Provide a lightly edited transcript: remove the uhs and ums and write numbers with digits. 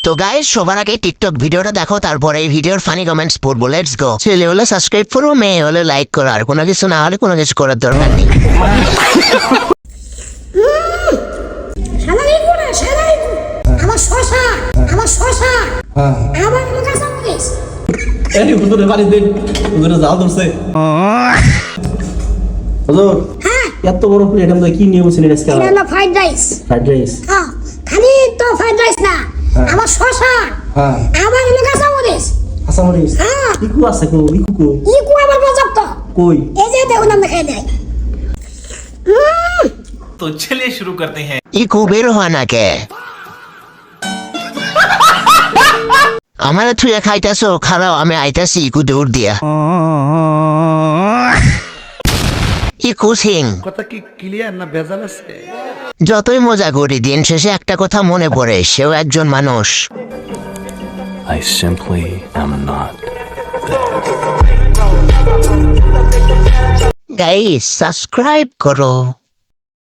তো গাইস সবার আগে টিকটক ভিডিওটা দেখো, তারপরে এই ভিডিওর ফানি কমেন্টস পড়বো। Let's go. ছেলে হলে সাবস্ক্রাইব করো, মেয়ে হলে লাইক করো, আর কোনো কিছু না হলে কোনো কিছু করার দরকার নেই। আমার শশা আমার কাছে প্লিজ এই হুজুরের বাড়ি দেন, হুজুরে যাও ধরছে। হুজুর হ্যাঁ এত বড় প্লেট আমরা কি নিয়ে বসে আজকে? এটা হলো ফ্রাইড রাইস হ্যাঁ খালি তো ফ্রাইড রাইস না আমার শশা হ্যাঁ আমার কাছে মরিস আসামরিস হ্যাঁ ইকু আছে কো ইকু ইকু আমার পর্যাপ্ত কই এই যে দেখুন আমরা খাই নাই तो चलिए शुरू करते हैं। ইকু বের হয় না কে? আমার তুই খাইতেছো, খারাও আমি আইতাছি ইকু দৌড় দিয়া। ইকু সিং কথা কি ক্লিয়ার না ভেজাল আছে? যতই মজা করি দিন শেষে একটা কথা মনে পড়ে, সেও একজন মানুষ। I simply am not. Guys subscribe করো।